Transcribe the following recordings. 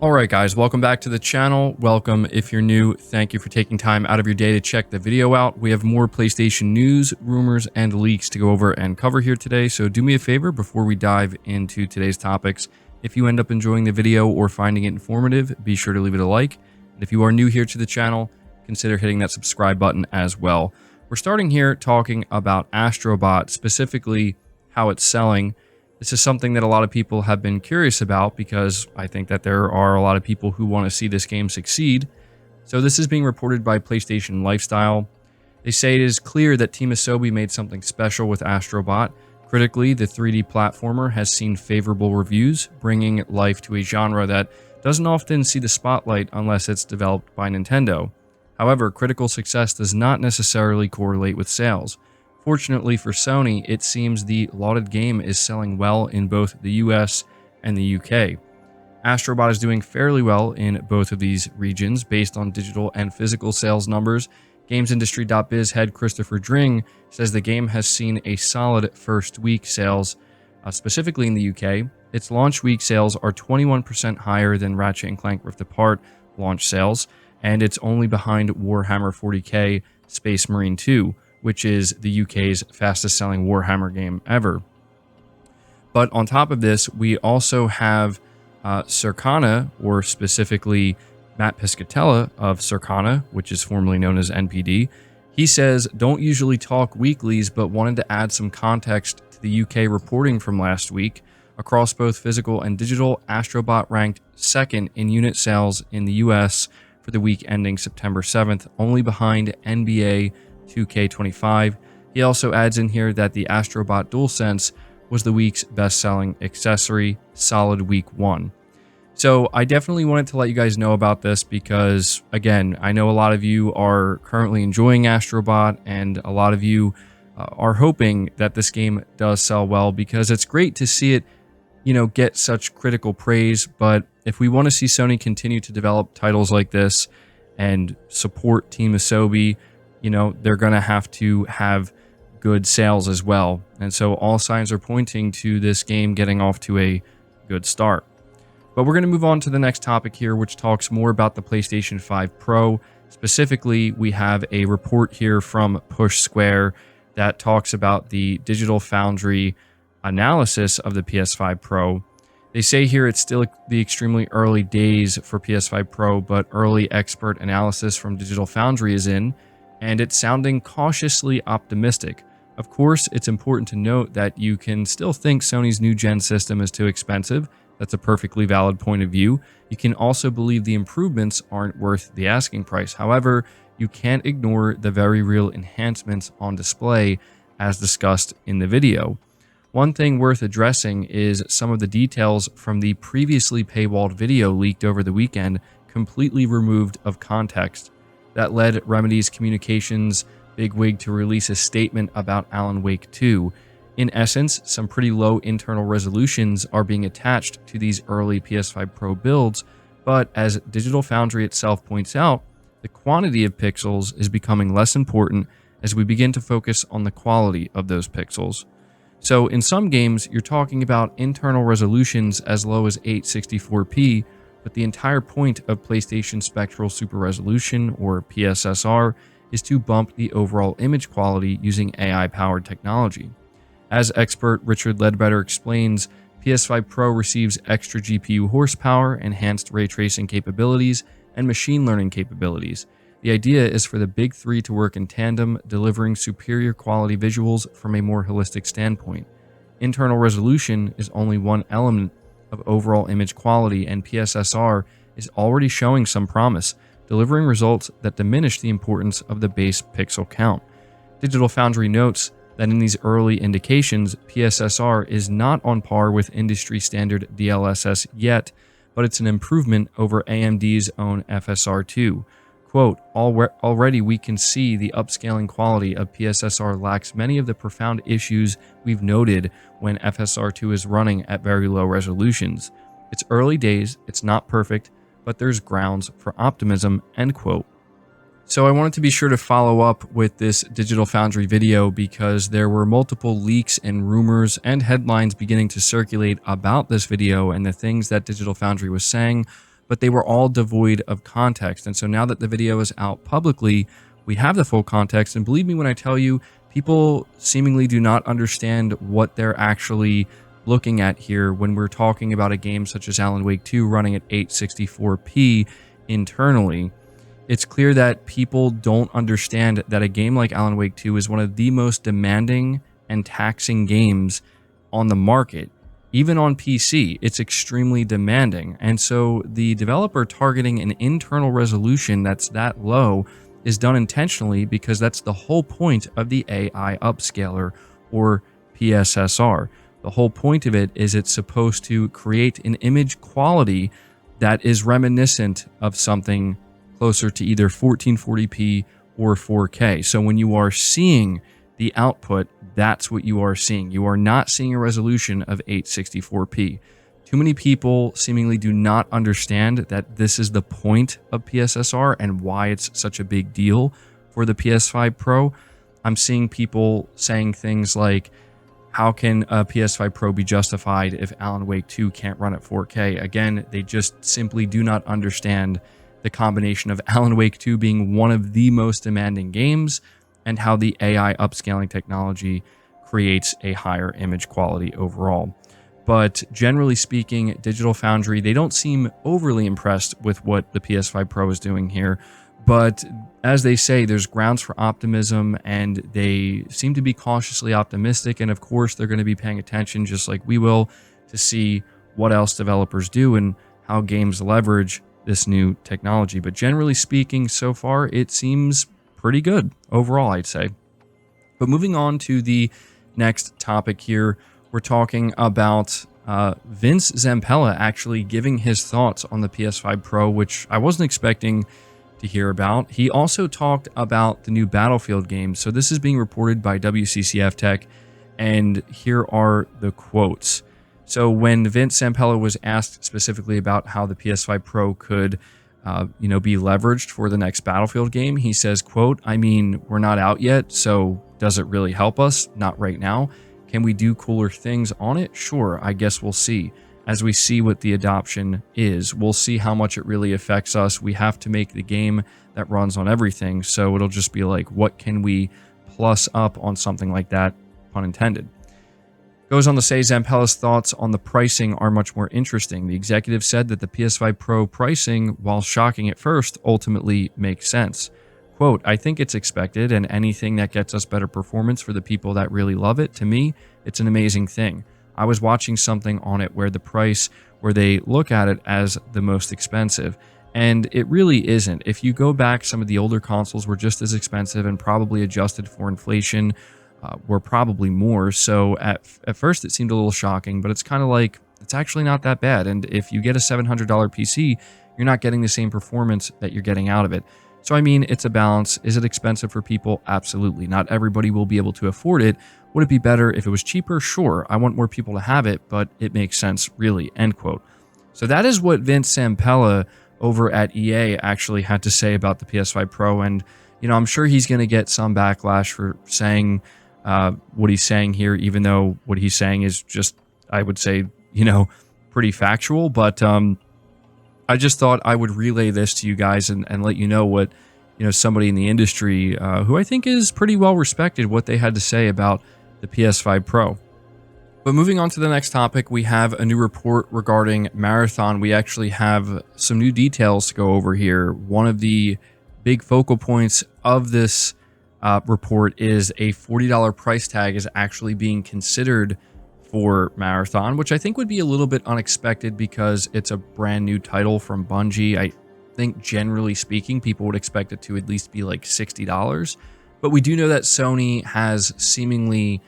Alright guys, welcome back to the channel. Welcome if you're new. Thank you for taking time out of your day to check the video out. We have more PlayStation news, rumors, and leaks to go over and cover here today. So do me a favor before we dive into today's topics. If you end up enjoying the video or finding it informative, be sure to leave it a like. And if you are new here to the channel, consider hitting that subscribe button as well. We're starting here talking about Astro Bot, specifically how it's selling. This is something that a lot of people have been curious about because I think that there are a lot of people who want to see this game succeed. So this is being reported by PlayStation Lifestyle. They say it is clear that Team Asobi made something special with Astro Bot. Critically, the 3D platformer has seen favorable reviews, bringing life to a genre that doesn't often see the spotlight unless it's developed by Nintendo. However, critical success does not necessarily correlate with sales. Fortunately for Sony, it seems the lauded game is selling well in both the US and the UK. Astro Bot is doing fairly well in both of these regions based on digital and physical sales numbers. GamesIndustry.biz head Christopher Dring says the game has seen a solid first week sales, specifically in the UK. Its launch week sales are 21% higher than Ratchet & Clank Rift Apart launch sales, and it's only behind Warhammer 40k Space Marine 2, which is the UK's fastest selling Warhammer game ever. But on top of this, we also have Circana, or specifically Matt Piscatella of Circana, which is formerly known as NPD. He says, don't usually talk weeklies, but wanted to add some context to the UK reporting from last week. Across both physical and digital, Astro Bot ranked second in unit sales in the US for the week ending September 7th, only behind NBA 2K25. He also adds in here that the Astro Bot DualSense was the week's best-selling accessory, solid week one. So I definitely wanted to let you guys know about this because, again, I know a lot of you are currently enjoying Astro Bot, and a lot of you are hoping that this game does sell well because it's great to see it, get such critical praise. But if we want to see Sony continue to develop titles like this and support Team Asobi, they're going to have good sales as well. And so all signs are pointing to this game getting off to a good start. But we're going to move on to the next topic here, which talks more about the PlayStation 5 Pro. Specifically, we have a report here from Push Square that talks about the Digital Foundry analysis of the PS5 Pro. They say here it's still the extremely early days for PS5 Pro, but early expert analysis from Digital Foundry is in, and it's sounding cautiously optimistic. Of course, it's important to note that you can still think Sony's new gen system is too expensive. That's a perfectly valid point of view. You can also believe the improvements aren't worth the asking price. However, you can't ignore the very real enhancements on display as discussed in the video. One thing worth addressing is some of the details from the previously paywalled video leaked over the weekend, completely removed of context. That led Remedy's communications bigwig to release a statement about Alan Wake 2. In essence, some pretty low internal resolutions are being attached to these early PS5 Pro builds, but as Digital Foundry itself points out, the quantity of pixels is becoming less important as we begin to focus on the quality of those pixels. So in some games, you're talking about internal resolutions as low as 864p, but the entire point of PlayStation Spectral Super Resolution, or PSSR, is to bump the overall image quality using AI-powered technology. As expert Richard Ledbetter explains, PS5 Pro receives extra GPU horsepower, enhanced ray tracing capabilities, and machine learning capabilities. The idea is for the big three to work in tandem, delivering superior quality visuals from a more holistic standpoint. Internal resolution is only one element of overall image quality, and PSSR is already showing some promise, delivering results that diminish the importance of the base pixel count. Digital Foundry notes that in these early indications, PSSR is not on par with industry standard DLSS yet, but it's an improvement over AMD's own FSR2. Quote, already we can see the upscaling quality of PSSR lacks many of the profound issues we've noted when FSR2 is running at very low resolutions. It's early days, it's not perfect, but there's grounds for optimism, end quote. So I wanted to be sure to follow up with this Digital Foundry video because there were multiple leaks and rumors and headlines beginning to circulate about this video and the things that Digital Foundry was saying. but they were all devoid of context. And so now that the video is out publicly, we have the full context. And believe me when I tell you, people seemingly do not understand what they're actually looking at here when we're talking about a game such as Alan Wake 2 running at 864p internally. It's clear that people don't understand that a game like Alan Wake 2 is one of the most demanding and taxing games on the market. Even on PC, it's extremely demanding. And so the developer targeting an internal resolution that's that low is done intentionally, because that's the whole point of the AI upscaler, or PSSR. The whole point of it is it's supposed to create an image quality that is reminiscent of something closer to either 1440p or 4K. So when you are seeing the output, that's what you are seeing. You are not seeing a resolution of 864p. Too many people seemingly do not understand that this is the point of PSSR and why it's such a big deal for the PS5 Pro. I'm seeing people saying things like, how can a PS5 Pro be justified if Alan Wake 2 can't run at 4K? Again, they just simply do not understand the combination of Alan Wake 2 being one of the most demanding games and how the AI upscaling technology creates a higher image quality overall. But generally speaking, Digital Foundry, they don't seem overly impressed with what the PS5 Pro is doing here. But as they say, there's grounds for optimism, and they seem to be cautiously optimistic. And of course, they're going to be paying attention, just like we will, to see what else developers do and how games leverage this new technology. But generally speaking, so far, it seems pretty good overall, I'd say. But moving on to the next topic here, we're talking about Vince Zampella actually giving his thoughts on the PS5 Pro, which I wasn't expecting to hear about. He also talked about the new Battlefield game. So this is being reported by WCCF Tech, and here are the quotes. So when Vince Zampella was asked specifically about how the PS5 Pro could be leveraged for the next Battlefield game, he says, quote, "I mean, we're not out yet, so does it really help us? Not right now. Can we do cooler things on it? Sure, I guess we'll see. As we see what the adoption is, we'll see how much it really affects us. We have to make the game that runs on everything, so it'll just be like, what can we plus up on something like that, pun intended." Goes on to say Zampella's thoughts on the pricing are much more interesting. The executive said that the PS5 Pro pricing, while shocking at first, ultimately makes sense. Quote, "I think it's expected, and anything that gets us better performance for the people that really love it, to me, it's an amazing thing. I was watching something on it where they look at it as the most expensive, and it really isn't. If you go back, some of the older consoles were just as expensive and probably adjusted for inflation were probably more. So at first it seemed a little shocking, but it's kind of like, it's actually not that bad. And if you get a $700 PC, you're not getting the same performance that you're getting out of it. So, I mean, it's a balance. Is it expensive for people? Absolutely. Not everybody will be able to afford it. Would it be better if it was cheaper? Sure. I want more people to have it, but it makes sense, really." End quote. So that is what Vince Zampella over at EA actually had to say about the PS5 Pro. And, I'm sure he's going to get some backlash for saying what he's saying here, even though what he's saying is just, I would say, pretty factual. But I just thought I would relay this to you guys and let you know what, somebody in the industry who I think is pretty well respected, what they had to say about the PS5 Pro. But moving on to the next topic, we have a new report regarding Marathon. We actually have some new details to go over here. One of the big focal points of this report is a $40 price tag is actually being considered for Marathon, which I think would be a little bit unexpected because it's a brand new title from Bungie. I think generally speaking, people would expect it to at least be like $60. But we do know that Sony has seemingly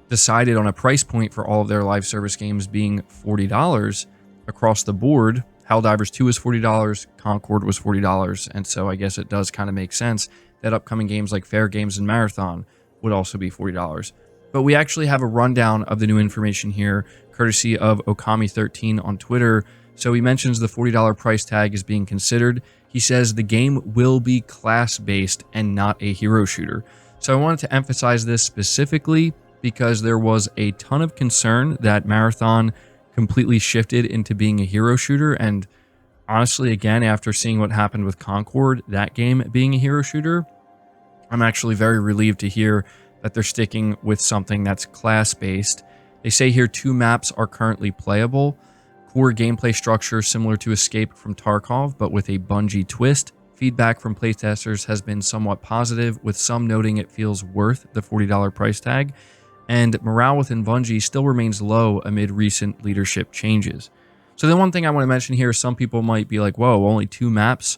decided on a price point for all of their live service games being $40 across the board. Helldivers 2 is $40, Concord was $40, and so I guess it does kind of make sense that upcoming games like Fair Games and Marathon would also be $40. But we actually have a rundown of the new information here, courtesy of Okami13 on Twitter. So he mentions the $40 price tag is being considered. He says the game will be class-based and not a hero shooter. So I wanted to emphasize this specifically because there was a ton of concern that Marathon completely shifted into being a hero shooter, and honestly, again, after seeing what happened with Concord, that game being a hero shooter, I'm actually very relieved to hear that they're sticking with something that's class-based. They say here 2 maps are currently playable. Core gameplay structure similar to Escape from Tarkov, but with a Bungie twist. Feedback from playtesters has been somewhat positive, with some noting it feels worth the $40 price tag. And morale within Bungie still remains low amid recent leadership changes. So the one thing I want to mention here, some people might be like, whoa, only 2 maps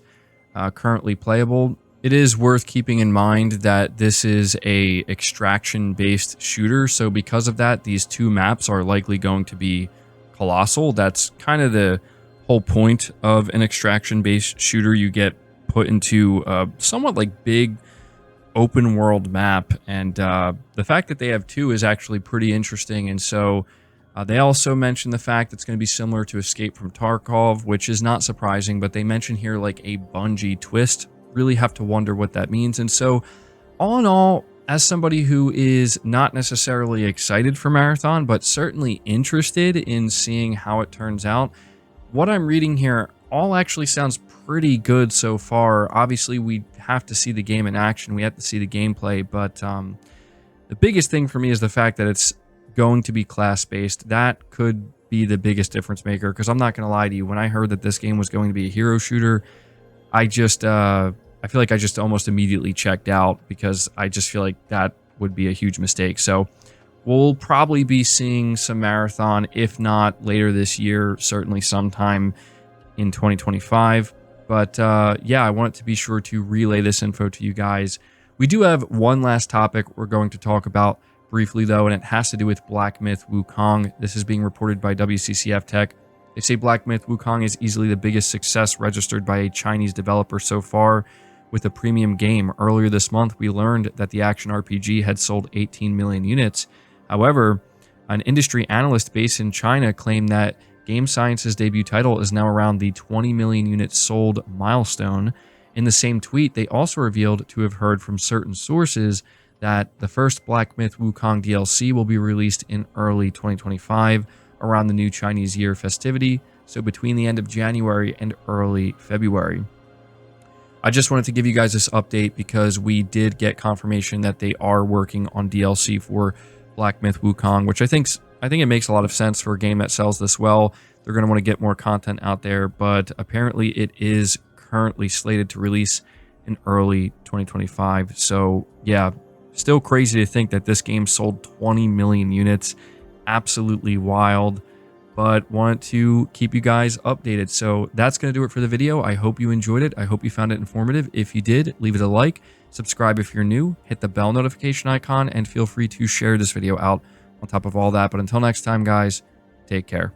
currently playable. It is worth keeping in mind that this is a extraction-based shooter, so because of that, these 2 maps are likely going to be colossal. That's kind of the whole point of an extraction-based shooter. You get put into a somewhat like big open world map, and the fact that they have 2 is actually pretty interesting. And so they also mentioned the fact it's going to be similar to Escape from Tarkov, which is not surprising, but they mention here like a Bungie twist. Really have to wonder what that means. And so all in all, as somebody who is not necessarily excited for Marathon, but certainly interested in seeing how it turns out, what I'm reading here all actually sounds pretty good so far. Obviously, we have to see the game in action. We have to see the gameplay, but the biggest thing for me is the fact that it's going to be class-based. That could be the biggest difference maker, because I'm not going to lie to you. When I heard that this game was going to be a hero shooter, I just, I feel like I just almost immediately checked out, because I just feel like that would be a huge mistake. So we'll probably be seeing some Marathon, if not later this year, certainly sometime in 2025. But yeah, I want to be sure to relay this info to you guys. We do have one last topic we're going to talk about briefly, though, and it has to do with Black Myth Wukong. This is being reported by WCCF Tech. They say Black Myth Wukong is easily the biggest success registered by a Chinese developer so far with a premium game. Earlier this month, we learned that the action RPG had sold 18 million units. However, an industry analyst based in China claimed that Game Science's debut title is now around the 20 million units sold milestone. In the same tweet, they also revealed to have heard from certain sources that the first Black Myth Wukong DLC will be released in early 2025, around the new Chinese Year festivity, so between the end of January and early February. I just wanted to give you guys this update because we did get confirmation that they are working on DLC for Black Myth Wukong, which I think it makes a lot of sense for a game that sells this well. They're going to want to get more content out there, but apparently it is currently slated to release in early 2025. So yeah, still crazy to think that this game sold 20 million units. Absolutely wild, but wanted to keep you guys updated. So that's going to do it for the video. I hope you enjoyed it. I hope you found it informative. If you did, leave it a like, subscribe if you're new, hit the bell notification icon, and feel free to share this video out on top of all that. But until next time, guys, take care.